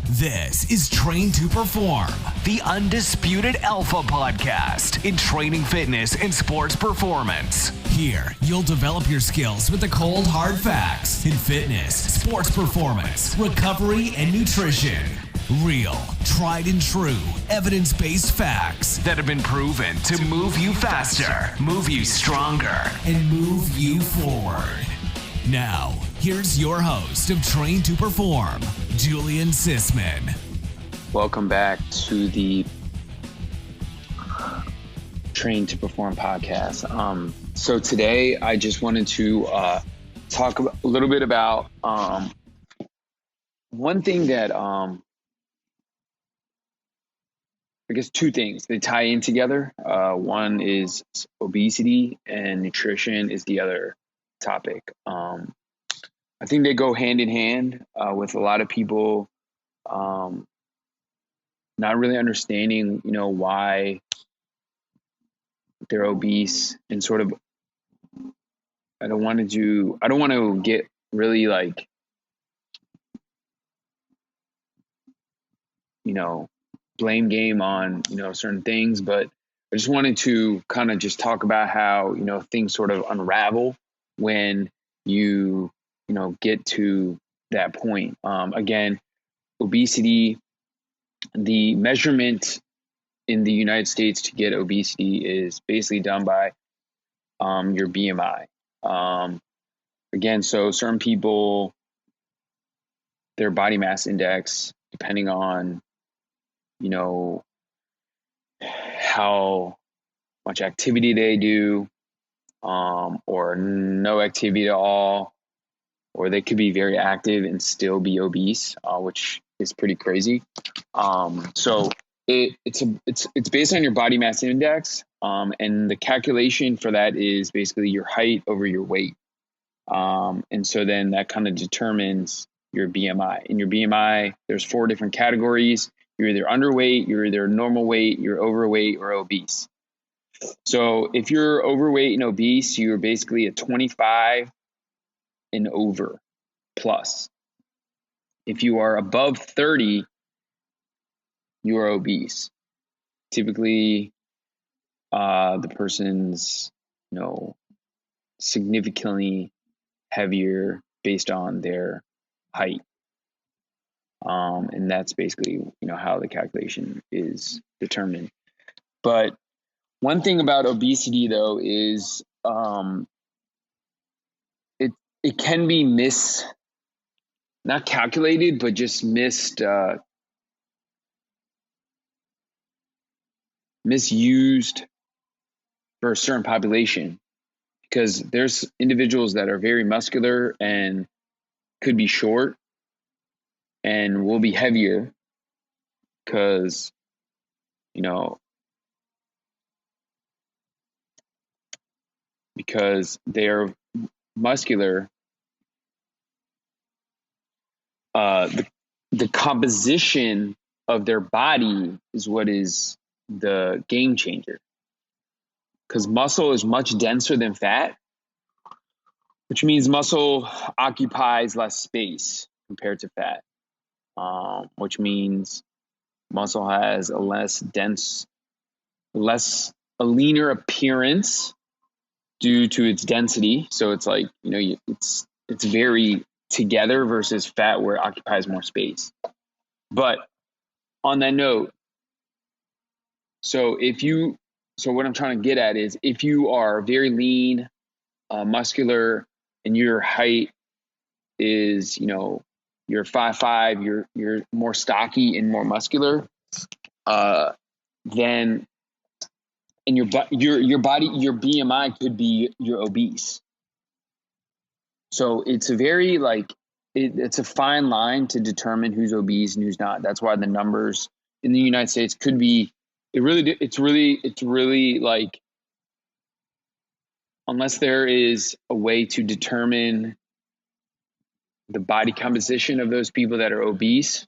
This is Train to Perform, the undisputed alpha podcast in training, fitness, and sports performance. Here, you'll develop your skills with the cold, hard facts in fitness, sports performance, recovery, and nutrition. Real, tried and true, evidence-based facts that have been proven to move you faster, move you stronger, and move you forward. Now, here's your host of Train to Perform, Julian Sisman. Welcome back to the Train to Perform podcast. So today I just wanted to talk a little bit about one thing that I guess two things. They tie in together. One is obesity and nutrition is the other topic. I think they go hand in hand with a lot of people not really understanding, why they're obese and sort of, I don't want to get really blame game on, certain things, but I just wanted to kind of just talk about how, things sort of unravel when you get to that point. Again, obesity, the measurement in the United States to get obesity is basically done by your BMI. Again, so certain people, their body mass index, depending on, how much activity they do, or no activity at all, or they could be very active and still be obese, which is pretty crazy. So it's based on your body mass index, and the calculation for that is basically your height over your weight. And so then that kind of determines your BMI. In your BMI, there's 4 different categories. You're either underweight, you're either normal weight, you're overweight, or obese. So if you're overweight and obese, you're basically a 25 and over plus. If you are above 30, you are obese. Typically, the person's, significantly heavier based on their height. And that's basically, how the calculation is determined. But one thing about obesity, though, is it can be not calculated, but just misused for a certain population, because there's individuals that are very muscular and could be short and will be heavier because, because they're muscular. The composition of their body is what is the game changer, because muscle is much denser than fat, which means muscle occupies less space compared to fat, which means muscle has a leaner appearance due to its density. So it's like, it's very together versus fat where it occupies more space. But on that note, so what I'm trying to get at is, if you are very lean, muscular, and your height is, you're 5'5", you're more stocky and more muscular, then in your body, your BMI could be you're obese. So it's a very it's a fine line to determine who's obese and who's not. That's why the numbers in the United States could be, it's really unless there is a way to determine the body composition of those people that are obese,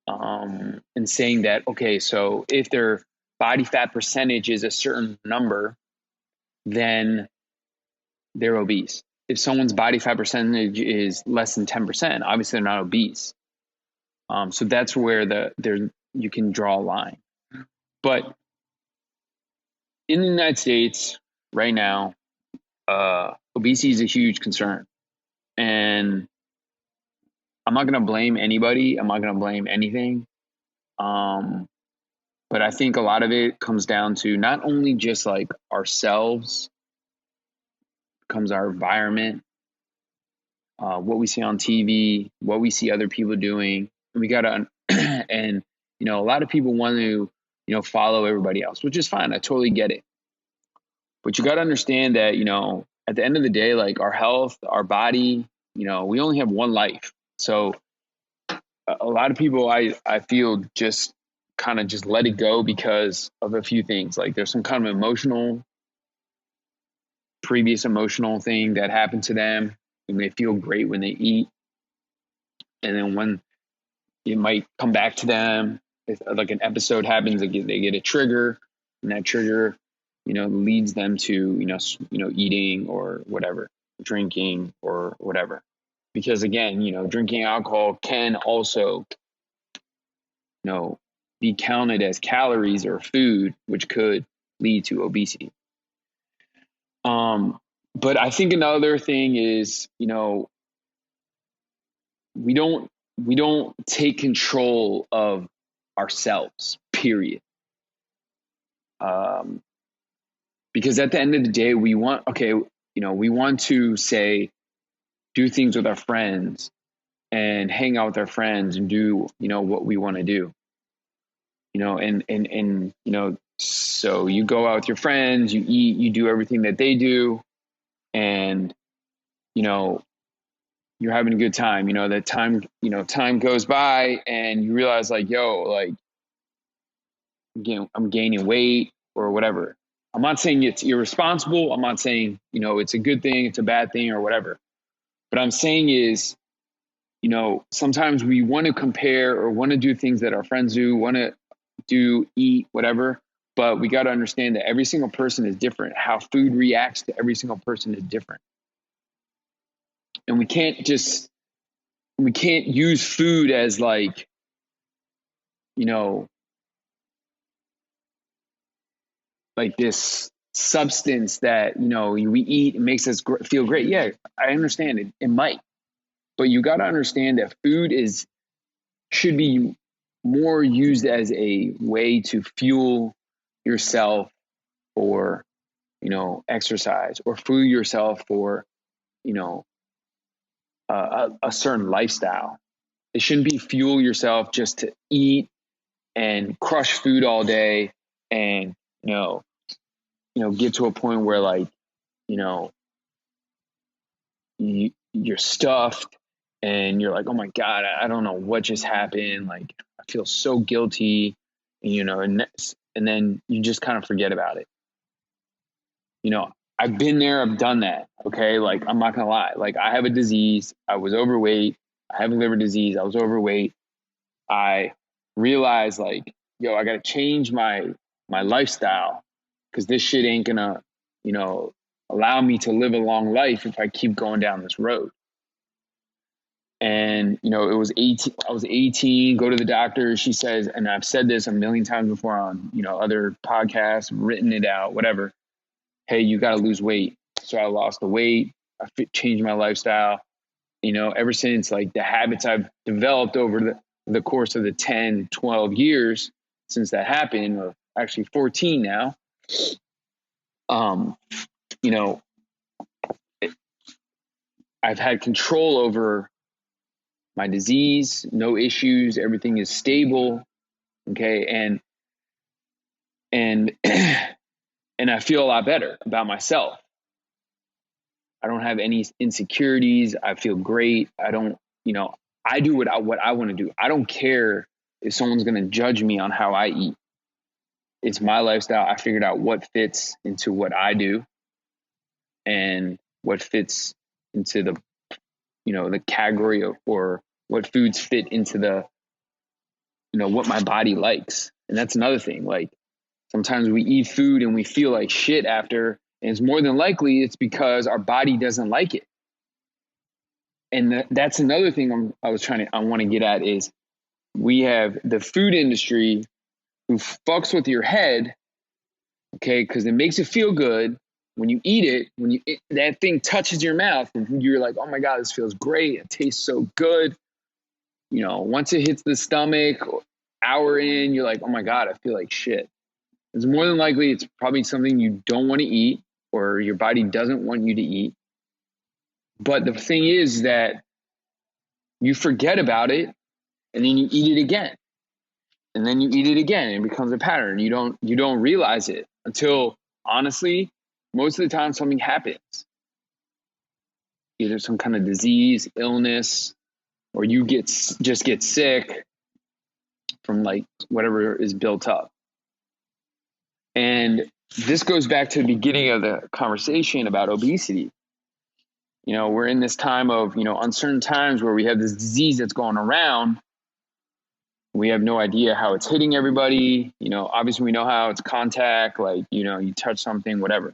and saying that, okay, so if their body fat percentage is a certain number, then they're obese. If someone's body fat percentage is less than 10%, obviously they're not obese. So that's where you can draw a line. But in the United States right now, obesity is a huge concern. And I'm not going to blame anybody. I'm not going to blame anything. But I think a lot of it comes down to not only just like ourselves, comes our environment, what we see on TV, what we see other people doing. We got to, and, a lot of people want to, follow everybody else, which is fine. I totally get it. But you got to understand that, at the end of the day, like our health, our body, we only have one life. So a lot of people, I feel, just kind of just let it go because of a few things. Like there's some kind of previous emotional thing that happened to them, and they feel great when they eat. And then when it might come back to them, if like an episode happens, they get a trigger, and that trigger, leads them to, eating or whatever, drinking or whatever. Because again, drinking alcohol can also, be counted as calories or food, which could lead to obesity. But I think another thing is, we don't take control of ourselves, period. Because at the end of the day, we want to do things with our friends and hang out with our friends and do, what we want to do, so you go out with your friends, you eat, you do everything that they do, and, you're having a good time. That time goes by and you realize like, like, I'm gaining weight or whatever. I'm not saying it's irresponsible. I'm not saying, it's a good thing, it's a bad thing or whatever. But I'm saying is, sometimes we want to compare or want to do things that our friends do, want to eat, whatever. But we got to understand that every single person is different. How food reacts to every single person is different. And we can't use food as like, like this substance that, we eat and makes us feel great. Yeah, I understand it. It might. But you got to understand that food should be more used as a way to fuel yourself or, exercise, or fuel yourself for, a certain lifestyle. It shouldn't be fuel yourself just to eat and crush food all day and, get to a point where like, you're stuffed and you're like, oh my God, I don't know what just happened. Like, I feel so guilty, and then you just kind of forget about it. I've been there, I've done that. Okay. Like, I'm not going to lie. Like, I have a disease. I was overweight. I have a liver disease. I was overweight. I realized like, I got to change my lifestyle, because this shit ain't gonna, allow me to live a long life if I keep going down this road. And, it was 18, I was 18, go to the doctor. She says, and I've said this a million times before on, other podcasts, written it out, whatever. Hey, you got to lose weight. So I lost the weight. I changed my lifestyle, ever since, like, the habits I've developed over the course of the 10, 12 years since that happened, or actually 14 now. I've had control over my disease, no issues, everything is stable. Okay. And I feel a lot better about myself. I don't have any insecurities. I feel great. I don't, I do what I want to do. I don't care if someone's going to judge me on how I eat. It's my lifestyle. I figured out what fits into what I do and what fits into the, the category of, or what foods fit into the, what my body likes. And that's another thing. Like, sometimes we eat food and we feel like shit after, and it's more than likely it's because our body doesn't like it. And that's another thing I want to get at is, we have the food industry who fucks with your head, okay, because it makes it feel good. When you eat it, that thing touches your mouth, and you're like, oh my God, this feels great. It tastes so good. Once it hits the stomach, hour in, you're like, oh my God, I feel like shit. It's more than likely, it's probably something you don't want to eat or your body doesn't want you to eat. But the thing is that you forget about it and then you eat it again. And then you eat it again and it becomes a pattern. You don't realize it until, honestly, most of the time something happens. Either some kind of disease, illness, or you just get sick from like whatever is built up. And this goes back to the beginning of the conversation about obesity. We're in this time of, uncertain times where we have this disease that's going around. We have no idea how it's hitting everybody. Obviously we know how it's contact, like, you touch something, whatever.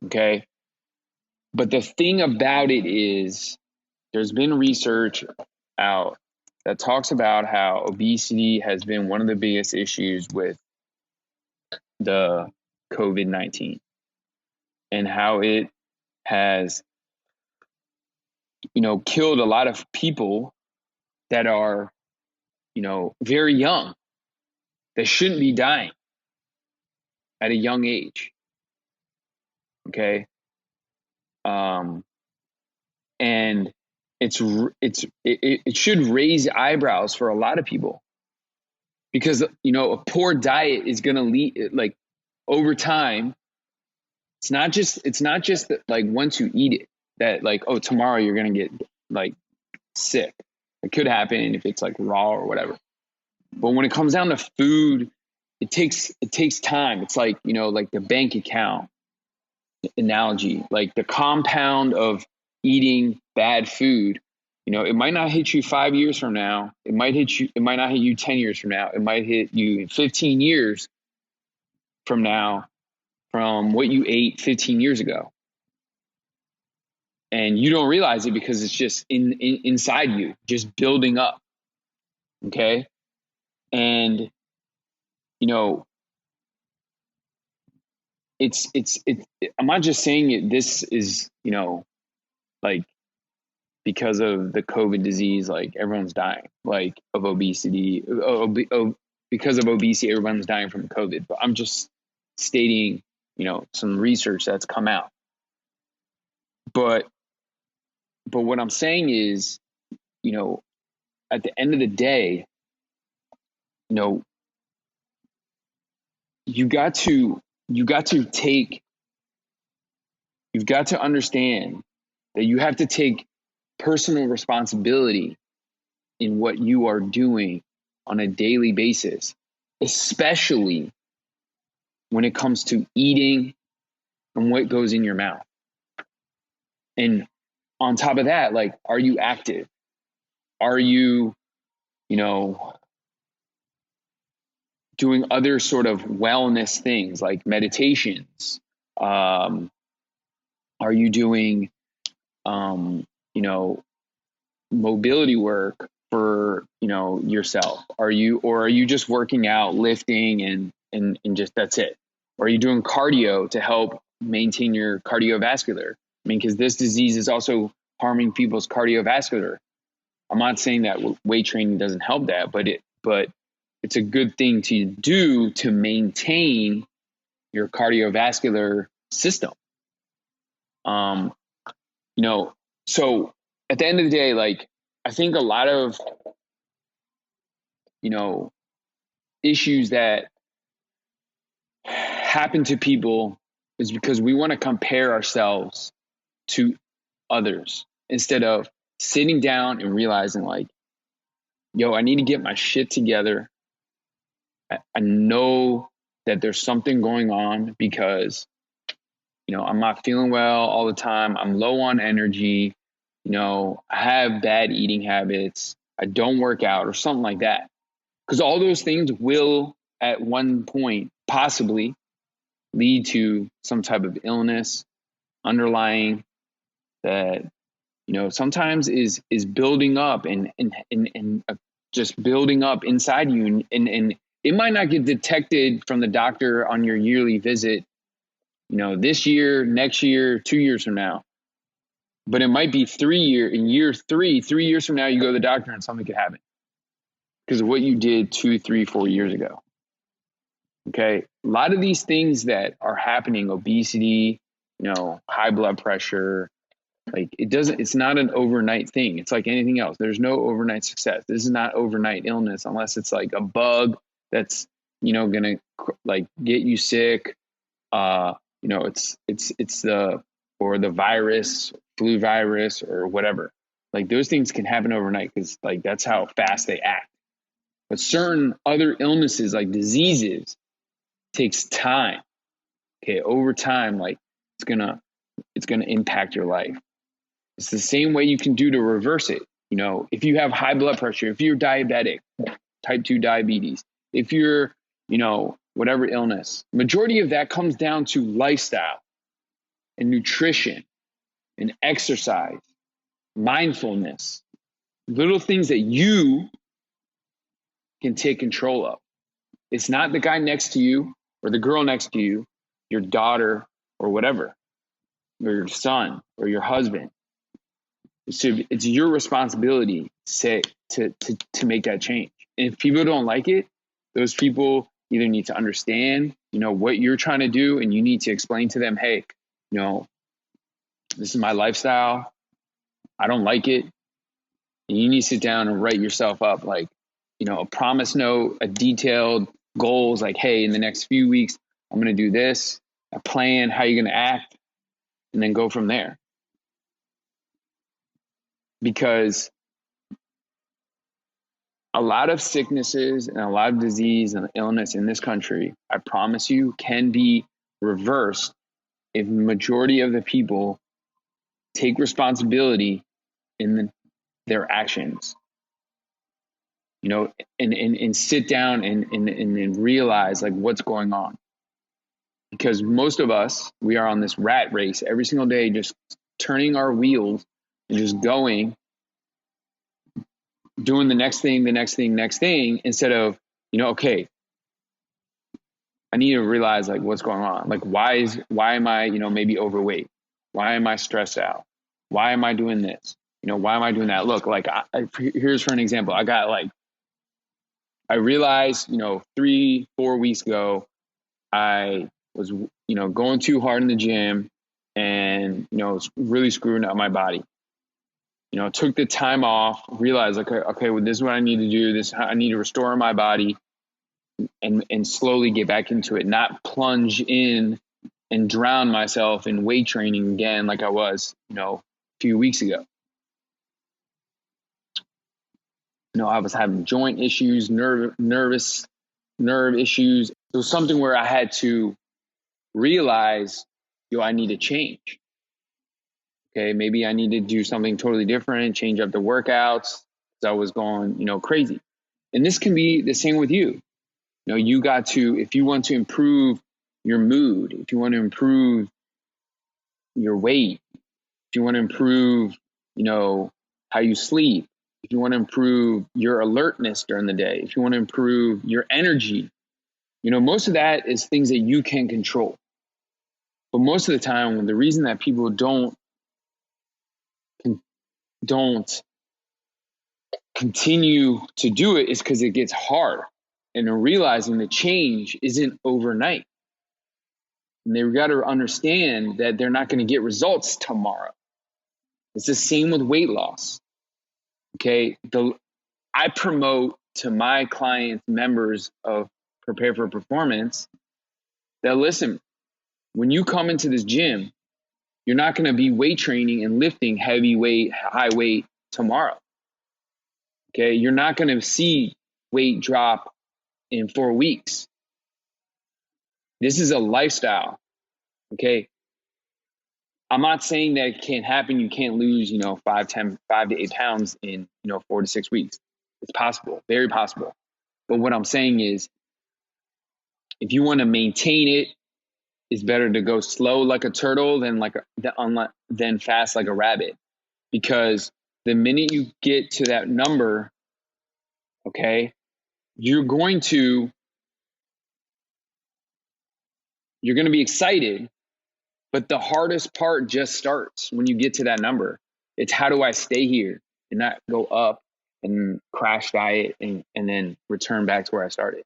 Okay. But the thing about it is there's been research out that talks about how obesity has been one of the biggest issues with the COVID-19 and how it has, killed a lot of people that are, very young. They shouldn't be dying at a young age. Okay. And it should raise eyebrows for a lot of people because, a poor diet is going to lead, like, over time. It's not just that, like, once you eat it that, like, oh, tomorrow you're going to get like sick. It could happen if it's like raw or whatever. But when it comes down to food, it takes time. It's like, like the bank account analogy, like the compound of eating bad food. It might not hit you 5 years from now. It might not hit you 10 years from now. It might hit you 15 years from now from what you ate 15 years ago. And you don't realize it because it's just inside you, just building up. Okay. And, I'm not just saying it. This is, like, because of the COVID disease, like, everyone's dying, like, of obesity. Because of obesity, everyone's dying from COVID. But I'm just stating, some research that's come out. But what I'm saying is, at the end of the day, you've got to understand that you have to take personal responsibility in what you are doing on a daily basis, especially when it comes to eating and what goes in your mouth. And on top of that, like, are you active? Are you, doing other sort of wellness things like meditations? Are you doing, mobility work for, yourself? Are you just working out, lifting and just, that's it? Or are you doing cardio to help maintain your cardiovascular? I mean, because this disease is also harming people's cardiovascular. I'm not saying that weight training doesn't help that, but it's a good thing to do to maintain your cardiovascular system. So at the end of the day, like, I think a lot of, issues that happen to people is because we want to compare ourselves to others instead of sitting down and realizing, like, yo, I need to get my shit together. I know that there's something going on because, I'm not feeling well all the time. I'm low on energy. I have bad eating habits. I don't work out or something like that. Because all those things will at one point possibly lead to some type of illness underlying that, sometimes is building up and just building up inside you. And it might not get detected from the doctor on your yearly visit, this year, next year, 2 years from now. But it might be in year 3 years from now, you go to the doctor and something could happen because of what you did 2, 3, 4 years ago. Okay. A lot of these things that are happening, obesity, high blood pressure, it's not an overnight thing. It's like anything else. There's no overnight success. This is not overnight illness unless it's like a bug that's, going to get you sick. It's the virus, flu virus or whatever. Like those things can happen overnight because that's how fast they act. But certain other illnesses like diseases takes time. Okay. Over time, it's gonna impact your life. It's the same way you can do to reverse it. If you have high blood pressure, if you're diabetic, type 2 diabetes, if you're, whatever illness, majority of that comes down to lifestyle and nutrition and exercise, mindfulness, little things that you can take control of. It's not the guy next to you or the girl next to you, your daughter or whatever, or your son or your husband. It's your responsibility to make that change. And if people don't like it, those people either need to understand, what you're trying to do, and you need to explain to them, hey, this is my lifestyle. I don't like it. And you need to sit down and write yourself up a promise note, a detailed goals, hey, in the next few weeks, I'm going to do this, a plan, how you're going to act, and then go from there. Because a lot of sicknesses and a lot of disease and illness in this country, I promise you, can be reversed if the majority of the people take responsibility in their actions, and sit down and realize what's going on. Because most of us, we are on this rat race every single day, just turning our wheels and just going, doing the next thing, instead of, okay, I need to realize what's going on. Why am I, maybe overweight? Why am I stressed out? Why am I doing this? Why am I doing that? Look, here's for an example. I realized, 3-4 weeks ago, I was, going too hard in the gym and, it's really screwing up my body. Took the time off, realized, okay, well, this is what I need to do. I need to restore my body and slowly get back into it, not plunge in and drown myself in weight training again like I was, a few weeks ago. I was having joint issues, nerve issues. It was something where I had to realize, I need to change. Okay, maybe I need to do something totally different, change up the workouts. I was going, crazy. And this can be the same with you. You got to, if you want to improve your mood, if you want to improve your weight, if you want to improve, how you sleep, if you want to improve your alertness during the day, if you want to improve your energy, most of that is things that you can control. But most of the time, the reason that people don't continue to do it is because it gets hard, and they're realizing the change isn't overnight. And they've got to understand that they're not going to get results tomorrow. It's the same with weight loss. Okay. I promote to my clients, members of Prepare for Performance, that listen, when you come into this gym, you're not going to be weight training and lifting heavy weight, high weight tomorrow. Okay. You're not going to see weight drop in 4 weeks. This is a lifestyle. Okay. I'm not saying that it can't happen. You can't lose, 5 to 8 pounds in, 4 to 6 weeks. It's possible, very possible. But what I'm saying is, if you want to maintain it, it's better to go slow like a turtle than fast like a rabbit. Because the minute you get to that number, Okay. You're going to be excited, but the hardest part just starts when you get to that number. It's how do I stay here and not go up and crash diet and then return back to where I started.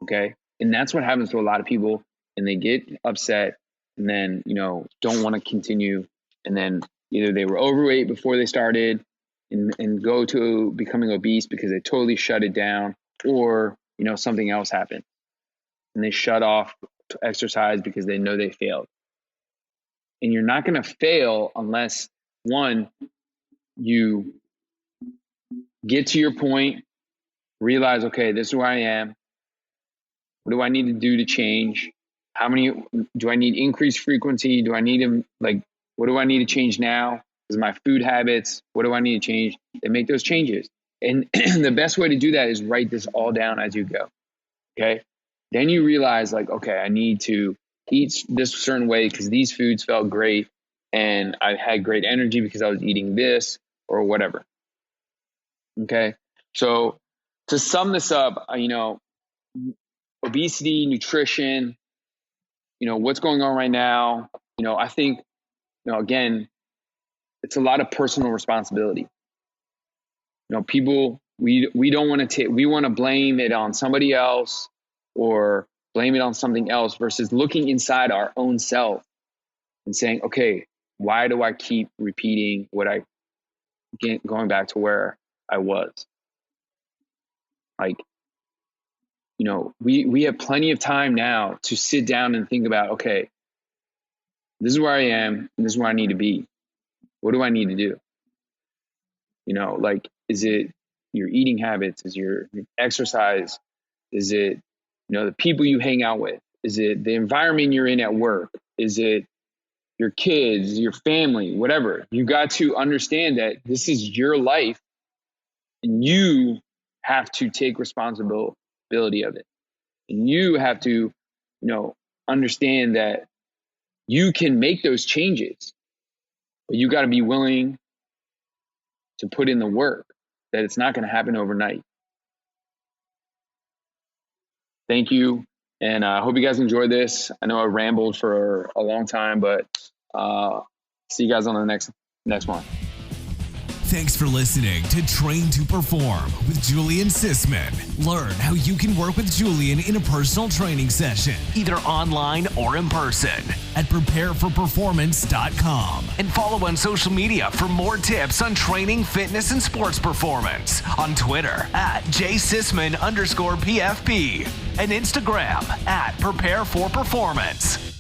Okay. And that's what happens to a lot of people, and they get upset and then, don't want to continue. And then either they were overweight before they started and go to becoming obese because they totally shut it down, or, something else happened and they shut off to exercise because they know they failed. And you're not going to fail unless, one, you get to your point, realize, okay, this is where I am. What do I need to do to change? How many do I need? Increased frequency? Do I need them? What do I need to change now? Is my food habits? What do I need to change? And make those changes. And the best way to do that is write this all down as you go. Okay. Then you realize, okay, I need to eat this certain way because these foods felt great and I had great energy because I was eating this or whatever. Okay. So to sum this up, obesity, nutrition, what's going on right now, I think, again, it's a lot of personal responsibility. People, we don't want to we want to blame it on somebody else or blame it on something else versus looking inside our own self and saying, okay, why do I keep repeating going back to where I was? We have plenty of time now to sit down and think about, okay, this is where I am and this is where I need to be. What do I need to do? Is it your eating habits? Is your exercise? Is it, the people you hang out with? Is it the environment you're in at work? Is it your kids, your family, whatever? You got to understand that this is your life and you have to take responsibility of it. And you have to, understand that you can make those changes, but you got to be willing to put in the work, that it's not going to happen overnight. Thank you. And I hope you guys enjoyed this. I know I rambled for a long time, but see you guys on the next one. Thanks for listening to Train to Perform with Julian Sisman. Learn how you can work with Julian in a personal training session, either online or in person, at prepareforperformance.com. And follow on social media for more tips on training, fitness, and sports performance. On Twitter @JSisman_PFP and Instagram @prepareforperformance.